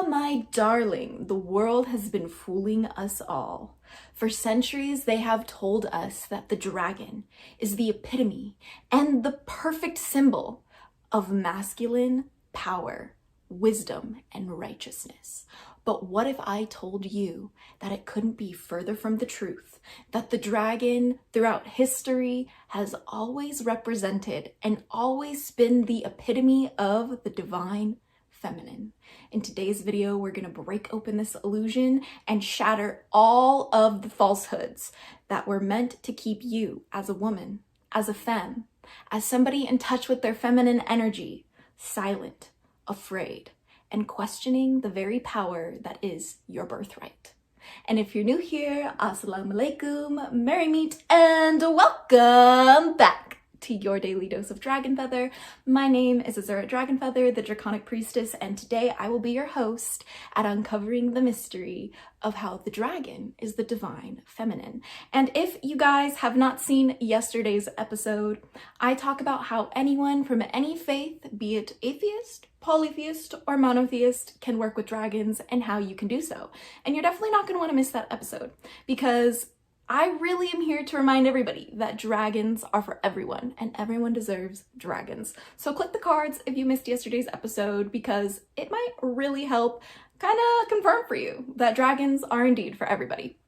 my darling, the world has been fooling us all. For centuries, they have told us that the dragon is the epitome and the perfect symbol of masculine power, wisdom, and righteousness. But what if I told you that it couldn't be further from the truth, that the dragon throughout history has always represented and always been the epitome of the divine feminine? In today's video, we're going to break open this illusion and shatter all of the falsehoods that were meant to keep you as a woman, as a femme, as somebody in touch with their feminine energy, silent, afraid, and questioning the very power that is your birthright. And if you're new here, assalamu alaikum, merry meet, and welcome back to your daily dose of DragonFaether. My name is Azura DragonFaether, the Draconic Priestess, and today I will be your host at uncovering the mystery of how the dragon is the divine feminine. And if you guys have not seen yesterday's episode, I talk about how anyone from any faith, be it atheist, polytheist, or monotheist, can work with dragons and how you can do so. And you're definitely not going to want to miss that episode, because I really am here to remind everybody that dragons are for everyone and everyone deserves dragons. So click the cards if you missed yesterday's episode, because it might really help kind of confirm for you that dragons are indeed for everybody.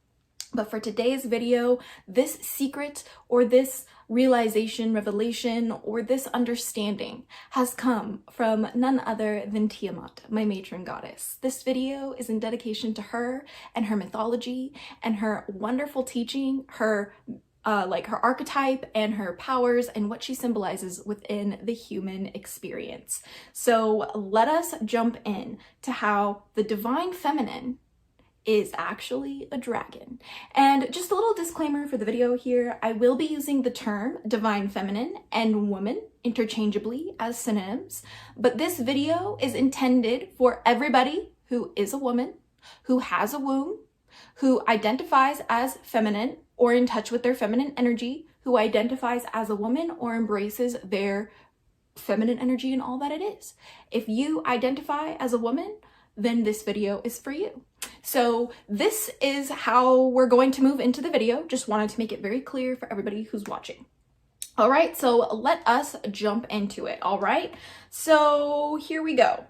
But for today's video, this secret or this realization, revelation, or this understanding has come from none other than Tiamat, my matron goddess. This video is in dedication to her and her mythology and her wonderful teaching, her her archetype and her powers and what she symbolizes within the human experience. So let us jump in to how the divine feminine is actually a dragon. And just a little disclaimer for the video here, I will be using the term divine feminine and woman interchangeably as synonyms, but this video is intended for everybody who is a woman, who has a womb, who identifies as feminine or in touch with their feminine energy, who identifies as a woman or embraces their feminine energy and all that it is. If you identify as a woman, then this video is for you. So this is how we're going to move into the video. Just wanted to make it very clear for everybody who's watching. All right, so let us jump into it. All right, so here we go.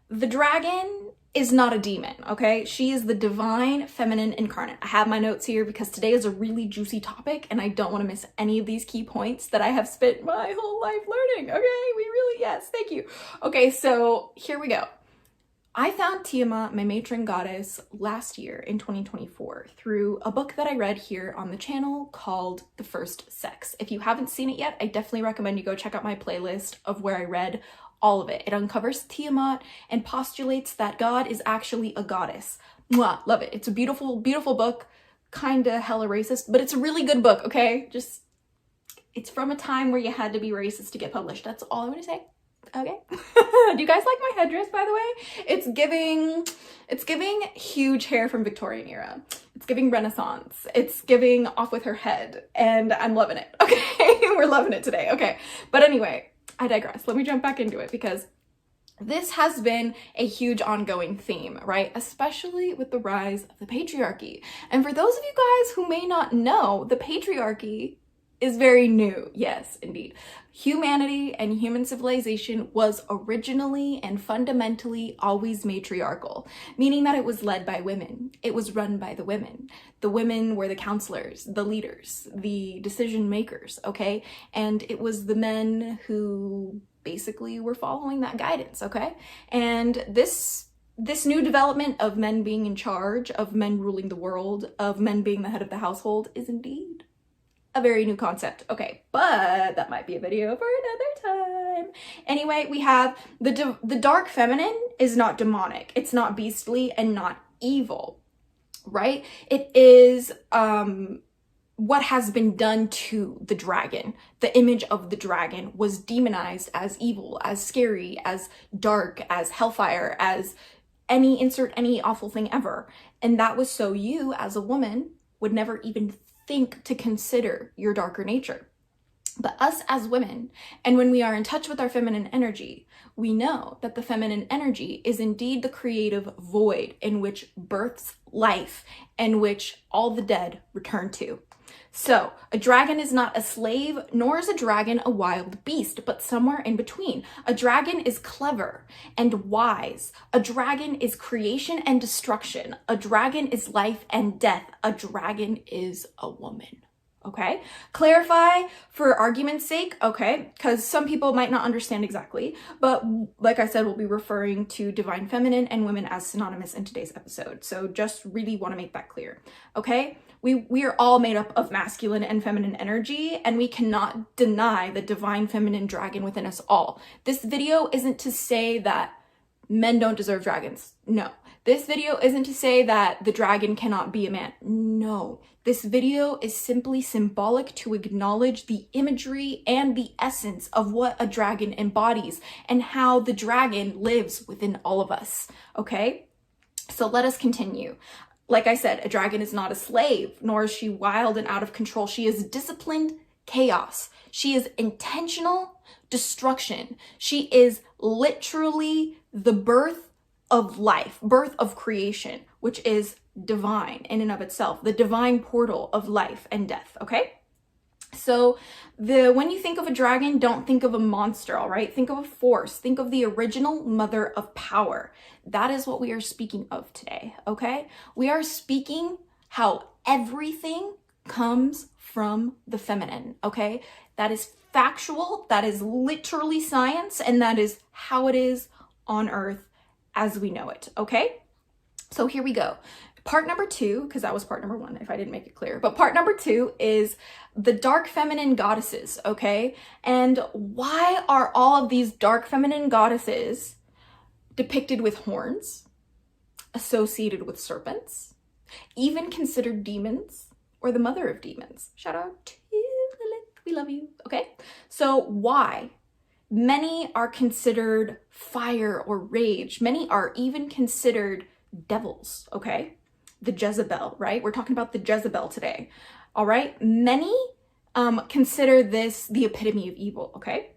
The dragon is not a demon, okay? She is the divine feminine incarnate. I have my notes here because today is a really juicy topic and I don't want to miss any of these key points that I have spent my whole life learning, okay? Yes, thank you. Okay, so here we go. I found Tiamat, my matron goddess, last year in 2024 through a book that I read here on the channel called The First Sex. If you haven't seen it yet, I definitely recommend you go check out my playlist of where I read all of it. It uncovers Tiamat and postulates that God is actually a goddess. Mwah, love it. It's a beautiful, beautiful book, kinda hella racist, but it's a really good book, okay? Just, it's from a time where you had to be racist to get published. That's all I'm gonna say. Okay. Do you guys like my headdress, by the way? It's giving huge hair from Victorian era. It's giving Renaissance. It's giving off with her head, and I'm loving it. Okay. We're loving it today. Okay. But anyway, I digress. Let me jump back into it because this has been a huge ongoing theme, right? Especially with the rise of the patriarchy. And for those of you guys who may not know, the patriarchy is very new. Yes, indeed. Humanity and human civilization was originally and fundamentally always matriarchal, meaning that it was led by women. It was run by the women. The women were the counselors, the leaders, the decision makers, okay? And it was the men who basically were following that guidance, okay? And this new development of men being in charge, of men ruling the world, of men being the head of the household is indeed a very new concept. Okay, but that might be a video for another time. Anyway, we have the dark feminine is not demonic. It's not beastly and not evil, right? It is what has been done to the dragon. The image of the dragon was demonized as evil, as scary, as dark, as hellfire, as insert any awful thing ever. And that was so you as a woman would never even think to consider your darker nature. But us as women, and when we are in touch with our feminine energy, we know that the feminine energy is indeed the creative void in which births life and which all the dead return to. So, a dragon is not a slave, nor is a dragon a wild beast, but somewhere in between. A dragon is clever and wise. A dragon is creation and destruction. A dragon is life and death. A dragon is a woman. Okay, clarify for argument's sake, okay, because some people might not understand exactly, but like I said, we'll be referring to divine feminine and women as synonymous in today's episode. So just really want to make that clear, okay? We are all made up of masculine and feminine energy, and we cannot deny the divine feminine dragon within us all. This video isn't to say that men don't deserve dragons. No. This video isn't to say that the dragon cannot be a man. No. This video is simply symbolic to acknowledge the imagery and the essence of what a dragon embodies and how the dragon lives within all of us. Okay? So let us continue. Like I said, a dragon is not a slave, nor is she wild and out of control. She is disciplined chaos. She is intentional destruction. She is literally the birth of life, birth of creation, which is divine in and of itself, the divine portal of life and death, okay? So when you think of a dragon, don't think of a monster, all right? Think of a force. Think of the original mother of power. That is what we are speaking of today, okay? We are speaking how everything comes from the feminine, okay? That is factual, that is literally science, and that is how it is on earth as we know it, okay? So here we go. Part number 2, because that was part number 1, if I didn't make it clear. But part number 2 is the dark feminine goddesses, okay? And why are all of these dark feminine goddesses depicted with horns, associated with serpents, even considered demons, or the mother of demons? Shout out to Lilith, we love you, okay? So why? Many are considered fire or rage. Many are even considered devils, okay? The Jezebel, right? We're talking about the Jezebel today, all right? Many consider this the epitome of evil, okay?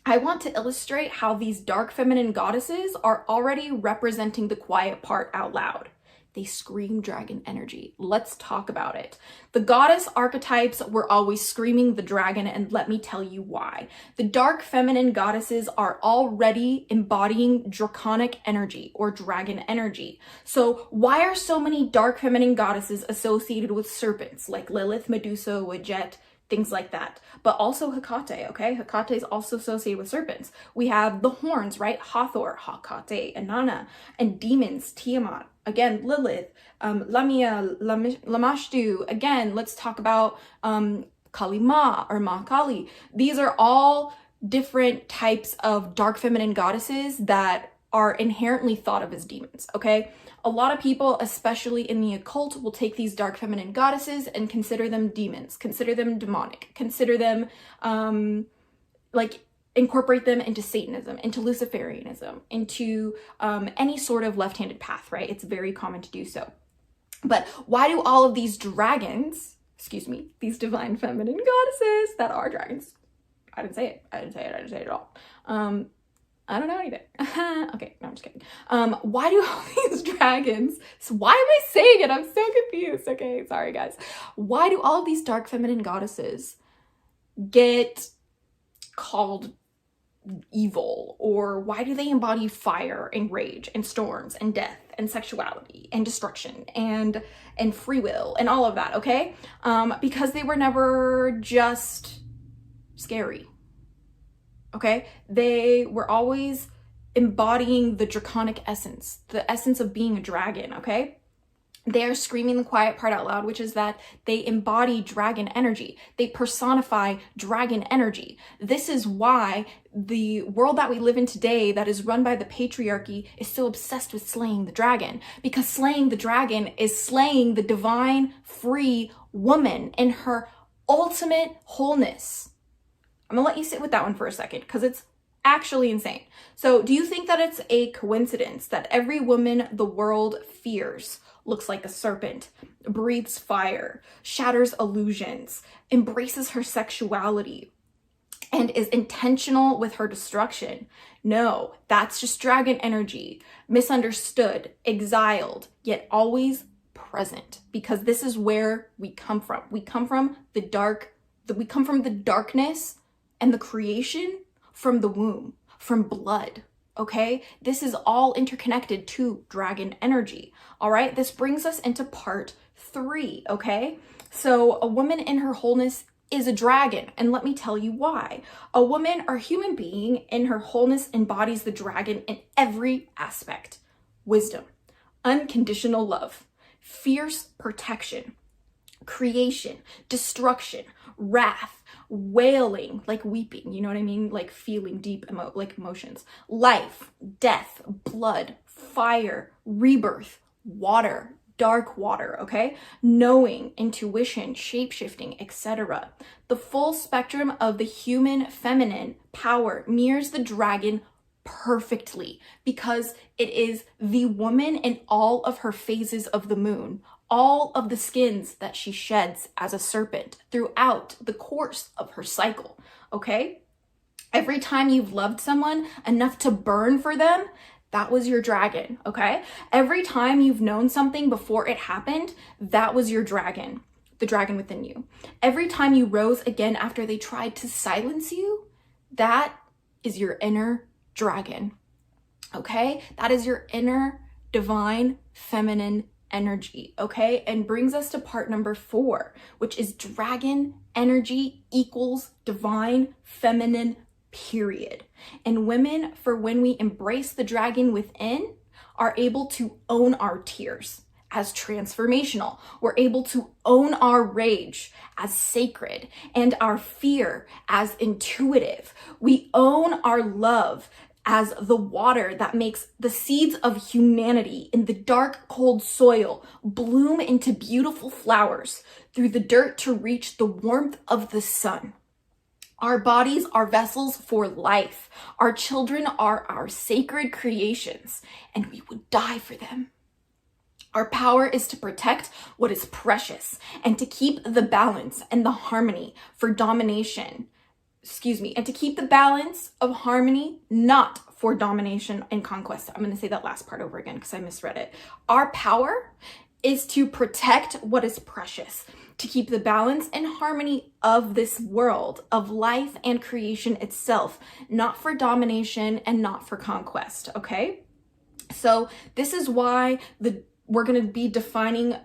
I want to illustrate how these dark feminine goddesses are already representing the quiet part out loud. They scream dragon energy. Let's talk about it. The goddess archetypes were always screaming the dragon, and let me tell you why. The dark feminine goddesses are already embodying draconic energy or dragon energy. So why are so many dark feminine goddesses associated with serpents like Lilith, Medusa, Wadjet, things like that? But also Hekate, okay? Hekate is also associated with serpents. We have the horns, right? Hathor, Hekate, Inanna, and demons, Tiamat. Again, Lilith, Lamia, Lamashtu. Again, let's talk about Kali Ma or Ma Kali. These are all different types of dark feminine goddesses that are inherently thought of as demons, okay? A lot of people, especially in the occult, will take these dark feminine goddesses and consider them demons, consider them demonic, consider them incorporate them into Satanism, into Luciferianism, into any sort of left-handed path, right? It's very common to do so. But why do all of these dragons, these divine feminine goddesses that are dragons, I didn't say it at all. I don't know anything. Okay, no, I'm just kidding. Why do all these dragons, so why am I saying it? I'm so confused. Okay, sorry guys. Why do all of these dark feminine goddesses get called evil? Or why do they embody fire and rage and storms and death and sexuality and destruction and free will and all of that, okay? Because they were never just scary, okay? They were always embodying the draconic essence, the essence of being a dragon, okay? They are screaming the quiet part out loud, which is that they embody dragon energy. They personify dragon energy. This is why the world that we live in today that is run by the patriarchy is so obsessed with slaying the dragon, because slaying the dragon is slaying the divine, free woman in her ultimate wholeness. I'm gonna let you sit with that one for a second because it's actually insane. So do you think that it's a coincidence that every woman the world fears looks like a serpent, breathes fire, shatters illusions, embraces her sexuality, and is intentional with her destruction. No, that's just dragon energy. Misunderstood, exiled, yet always present, because this is where we come from. We come from the darkness and the creation from the womb, from blood. Okay, this is all interconnected to dragon energy. All right, this brings us into part 3. Okay, so a woman in her wholeness is a dragon, and let me tell you why. A woman or human being in her wholeness embodies the dragon in every aspect: wisdom, unconditional love, fierce protection, creation, destruction, wrath, wailing, like weeping, you know what I mean? Like feeling deep emotions, life, death, blood, fire, rebirth, water, dark water, okay? Knowing, intuition, shape-shifting, etc. The full spectrum of the human feminine power mirrors the dragon perfectly, because it is the woman in all of her phases of the moon, all of the skins that she sheds as a serpent throughout the course of her cycle, okay? Every time you've loved someone enough to burn for them, that was your dragon, okay? Every time you've known something before it happened, that was your dragon, the dragon within you. Every time you rose again after they tried to silence you, that is your inner dragon, okay? That is your inner divine feminine energy, okay? And brings us to part number 4, which is dragon energy equals divine feminine, period. And women, for when we embrace the dragon within, are able to own our tears as transformational. We're able to own our rage as sacred and our fear as intuitive. We own our love as the water that makes the seeds of humanity in the dark, cold soil bloom into beautiful flowers through the dirt to reach the warmth of the sun. Our bodies are vessels for life. Our children are our sacred creations, and we would die for them. Our power is to protect what is precious and to keep the balance and the harmony for domination. And to keep the balance of harmony, not for domination and conquest. I'm going to say that last part over again because I misread it. Our power is to protect what is precious, to keep the balance and harmony of this world, of life and creation itself, not for domination and not for conquest, okay? So this is why we're going to be defining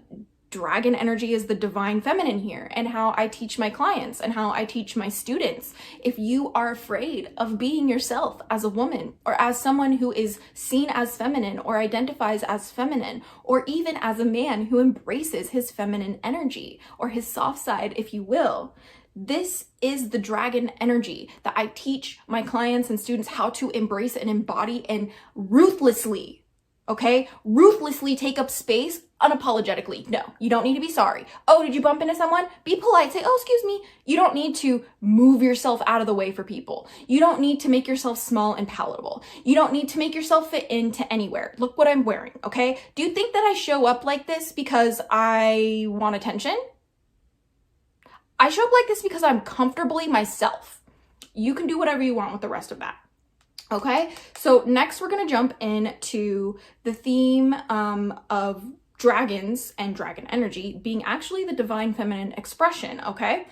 dragon energy as the divine feminine here, and how I teach my clients and how I teach my students. If you are afraid of being yourself as a woman, or as someone who is seen as feminine or identifies as feminine, or even as a man who embraces his feminine energy or his soft side, if you will, this is the dragon energy that I teach my clients and students how to embrace and embody and ruthlessly, okay? Ruthlessly take up space unapologetically. No, you don't need to be sorry. Oh, did you bump into someone? Be polite. Say, oh, excuse me. You don't need to move yourself out of the way for people. You don't need to make yourself small and palatable. You don't need to make yourself fit into anywhere. Look what I'm wearing, okay? Do you think that I show up like this because I want attention? I show up like this because I'm comfortably myself. You can do whatever you want with the rest of that. Okay, so next we're going to jump into the theme of dragons and dragon energy being actually the divine feminine expression, okay?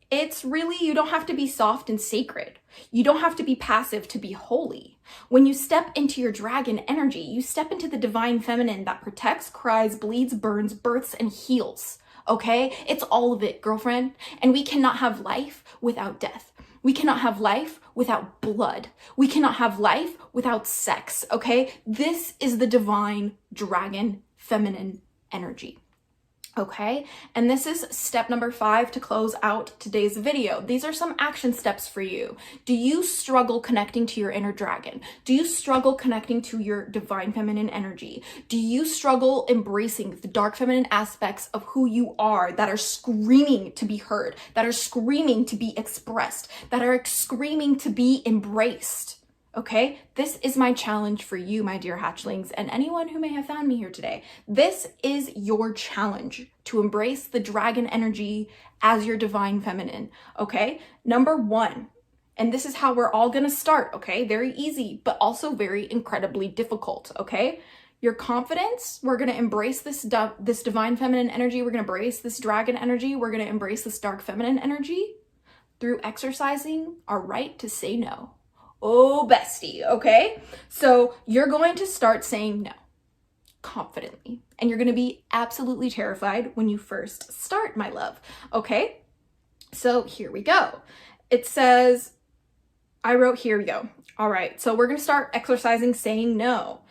It's really, you don't have to be soft and sacred. You don't have to be passive to be holy. When you step into your dragon energy, you step into the divine feminine that protects, cries, bleeds, burns, births, and heals, okay? It's all of it, girlfriend. And we cannot have life without death. We cannot have life without blood. We cannot have life without sex, okay? This is the divine dragon feminine energy, okay? And this is step number 5 to close out today's video. These are some action steps for you. Do you struggle connecting to your inner dragon? Do you struggle connecting to your divine feminine energy? Do you struggle embracing the dark feminine aspects of who you are that are screaming to be heard, that are screaming to be expressed, that are screaming to be embraced? Okay, this is my challenge for you, my dear hatchlings, and anyone who may have found me here today. This is your challenge to embrace the dragon energy as your divine feminine, okay? Number 1, And this is how we're all gonna start, okay? Very easy, but also very incredibly difficult, okay? Your confidence, we're gonna embrace this divine feminine energy, we're gonna embrace this dragon energy, we're gonna embrace this dark feminine energy through exercising our right to say no. Oh, bestie, okay? So you're going to start saying no confidently, and you're gonna be absolutely terrified when you first start, my love, okay? So here we go. It says, here we go. All right, so we're gonna start exercising saying no.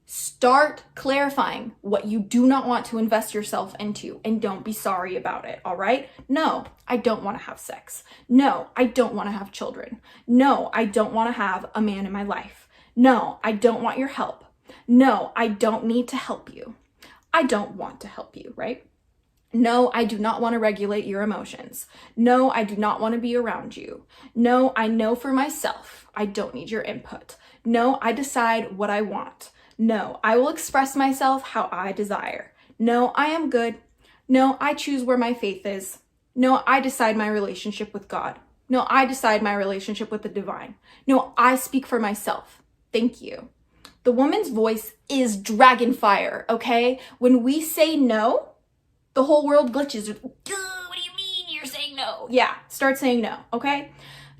Start clarifying what you do not want to invest yourself into, and don't be sorry about it, all right? No, I don't want to have sex. No, I don't want to have children. No, I don't want to have a man in my life. No, I don't want your help. No, I don't need to help you. I don't want to help you, right? No, I do not want to regulate your emotions. No, I do not want to be around you. No, I know for myself. I don't need your input. No, I decide what I want. No, I will express myself how I desire. No, I am good. No, I choose where my faith is. No, I decide my relationship with God. No, I decide my relationship with the divine. No, I speak for myself. Thank you. The woman's voice is Dragonfire, okay? When we say no, the whole world glitches. What do you mean you're saying no? Yeah, start saying no, okay?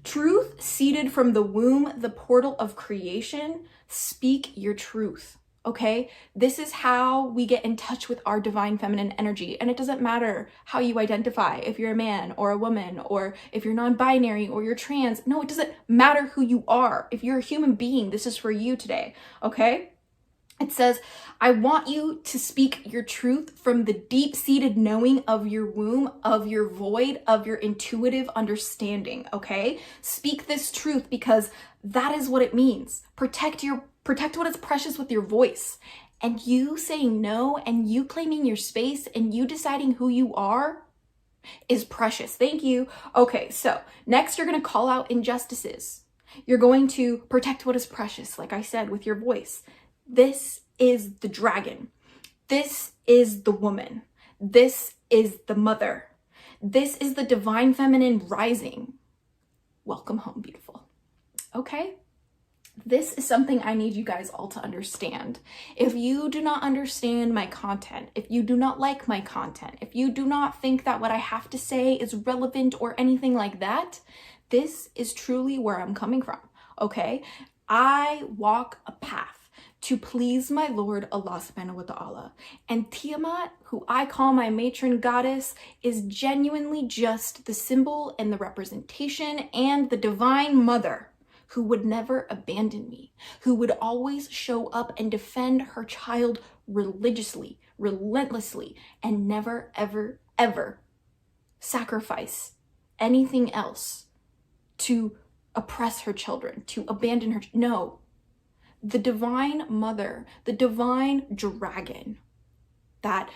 Truth seeded from the womb, the portal of creation. Speak your truth, okay? This is how we get in touch with our divine feminine energy. And it doesn't matter how you identify, if you're a man or a woman, or if you're non-binary or you're trans. No, it doesn't matter who you are. If you're a human being, this is for you today, okay? It says, I want you to speak your truth from the deep-seated knowing of your womb, of your void, of your intuitive understanding, okay? Speak this truth because that is what it means. Protect what is precious with your voice. And you saying no, and you claiming your space, and you deciding who you are is precious. Thank you. Okay, so next you're going to call out injustices. You're going to protect what is precious, like I said, with your voice. This is the dragon. This is the woman. This is the mother. This is the divine feminine rising. Welcome home, beautiful. Okay? This is something I need you guys all to understand. If you do not understand my content, if you do not like my content, if you do not think that what I have to say is relevant or anything like that, this is truly where I'm coming from, okay? I walk a path to please my Lord Allah subhanahu wa ta'ala. And Tiamat, who I call my matron goddess, is genuinely just the symbol and the representation and the divine mother who would never abandon me, who would always show up and defend her child religiously, relentlessly, and never, ever, ever sacrifice anything else to oppress her children, to abandon her. No. The divine mother, the divine dragon that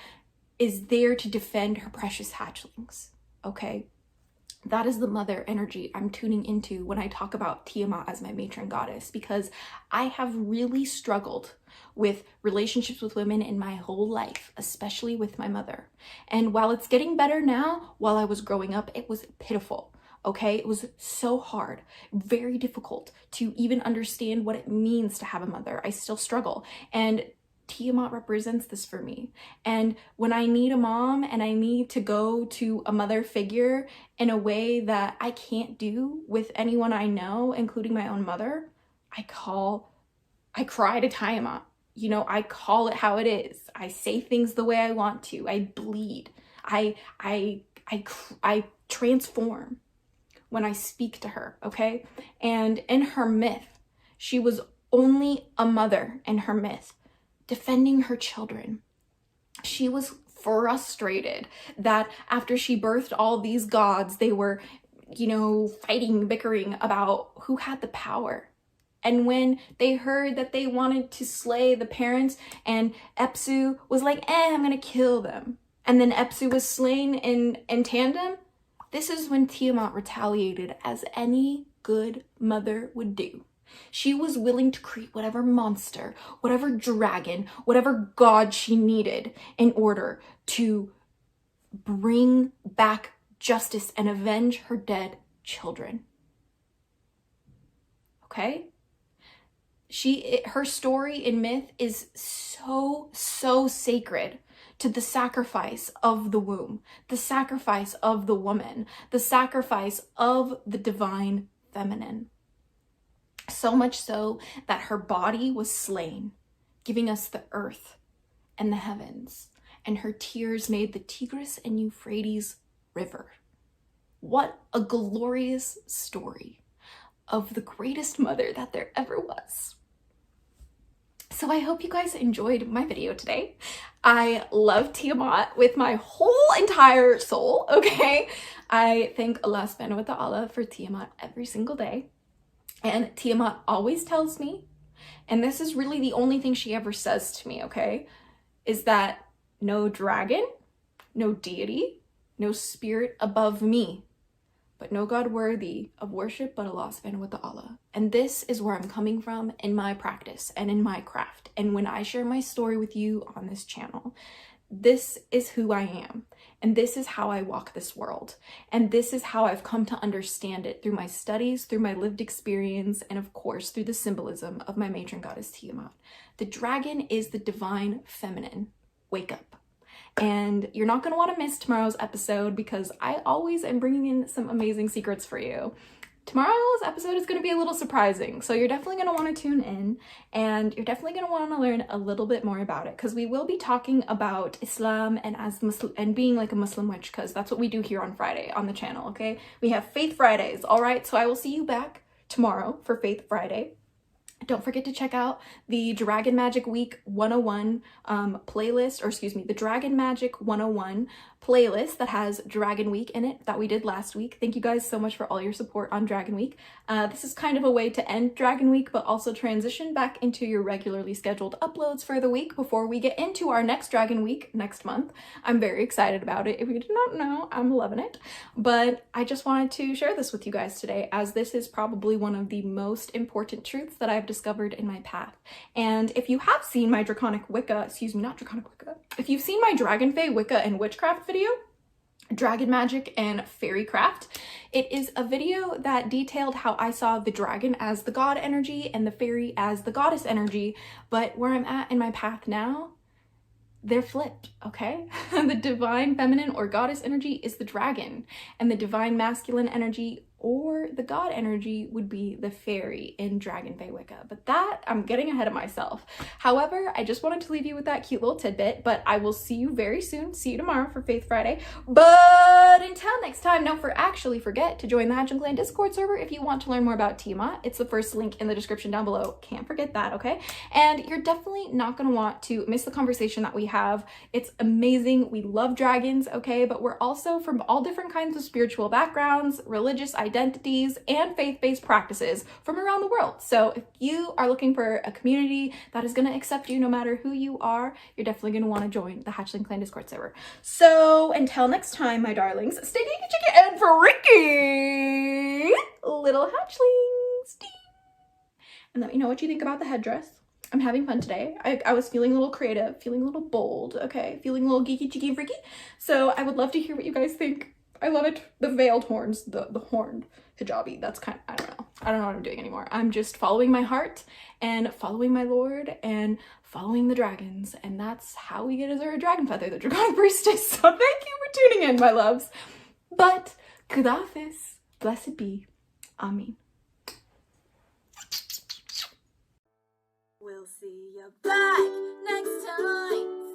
is there to defend her precious hatchlings, okay? That is the mother energy I'm tuning into when I talk about Tiamat as my matron goddess, because I have really struggled with relationships with women in my whole life, especially with my mother. And while it's getting better now, while I was growing up, it was pitiful. Okay, it was so hard, very difficult to even understand what it means to have a mother. I still struggle, and Tiamat represents this for me. And when I need a mom and I need to go to a mother figure in a way that I can't do with anyone I know, including my own mother, I cry to Tiamat. You know, I call it how it is. I say things the way I want to. I bleed. I transform when I speak to her, okay? And in her myth, she was only a mother in her myth, defending her children. She was frustrated that after she birthed all these gods, they were, you know, fighting, bickering about who had the power. And when they heard that they wanted to slay the parents, and Apsu was like, I'm gonna kill them. And then Apsu was slain in tandem. This is when Tiamat retaliated as any good mother would do. She was willing to create whatever monster, whatever dragon, whatever god she needed in order to bring back justice and avenge her dead children. okay? Her story in myth is so sacred to the sacrifice of the womb, the sacrifice of the woman, the sacrifice of the divine feminine. So much so that her body was slain, giving us the earth and the heavens, and her tears made the Tigris and Euphrates river. What a glorious story of the greatest mother that there ever was. So I hope you guys enjoyed my video today. I love Tiamat with my whole entire soul, okay? I thank Allah subhanahu wa ta'ala for Tiamat every single day. And Tiamat always tells me, and this is really the only thing she ever says to me, okay, is that no dragon, no deity, no spirit above me, but no God worthy of worship but Allah subhanahu wa ta'ala. And this is where I'm coming from in my practice and in my craft. And when I share my story with you on this channel, this is who I am. And this is how I walk this world. And this is how I've come to understand it through my studies, through my lived experience, and of course, through the symbolism of my matron goddess Tiamat. The dragon is the divine feminine. Wake up. And you're not going to want to miss tomorrow's episode because I always am bringing in some amazing secrets for you. Tomorrow's episode is going to be a little surprising, so you're definitely going to want to tune in, and you're definitely going to want to learn a little bit more about it because we will be talking about Islam and as Muslim and being like a Muslim witch, because that's what we do here on Friday on the channel, okay? We have Faith Fridays, all right? So I will see you back tomorrow for Faith Friday. Don't forget to check out the Dragon Magic Week 101 playlist, or excuse me, the Dragon Magic 101 playlist that has Dragon Week in it that we did last week. Thank you guys so much for all your support on Dragon Week. This is kind of a way to end Dragon Week, but also transition back into your regularly scheduled uploads for the week before we get into our next Dragon Week next month. I'm very excited about it. If you did not know, I'm loving it. But I just wanted to share this with you guys today, as this is probably one of the most important truths that I've discovered in my path. And if you have seen my Draconic Wicca, excuse me, not Draconic Wicca, if you've seen my Dragonfae Wicca and Witchcraft video, Dragon Magic and Fairycraft, it is a video that detailed how I saw the dragon as the god energy and the fairy as the goddess energy, but where I'm at in my path now, they're flipped, okay? The divine feminine or goddess energy is the dragon, and the divine masculine energy or the god energy would be the fairy in Dragonfae Wicca. But that, I'm getting ahead of myself. However, I just wanted to leave you with that cute little tidbit, but I will see you very soon. See you tomorrow for Faith Friday. But until next time, don't forget to join the Hatchling Clan Discord server if you want to learn more about Tiamat. It's the first link in the description down below. Can't forget that, okay? And you're definitely not going to want to miss the conversation that we have. It's amazing. We love dragons, okay? But we're also from all different kinds of spiritual backgrounds, religious identities, and faith-based practices from around the world. So if you are looking for a community that is going to accept you no matter who you are, you're definitely going to want to join the Hatchling Clan Discord server. So until next time, my darlings, stay geeky, chicky, and freaky, little hatchlings. And let me know what you think about the headdress. I'm having fun today. I was feeling a little creative, feeling a little bold, okay? Feeling a little geeky, cheeky, and freaky. So I would love to hear what you guys think. I love it. The veiled horns, the horned hijabi. That's kind of, I don't know. I don't know what I'm doing anymore. I'm just following my heart and following my lord and following the dragons. And that's how we get Azura Dragonfeather, the Draconic Priestess. So thank you for tuning in, my loves. But Khudafis, blessed be. Amen. We'll see you back next time.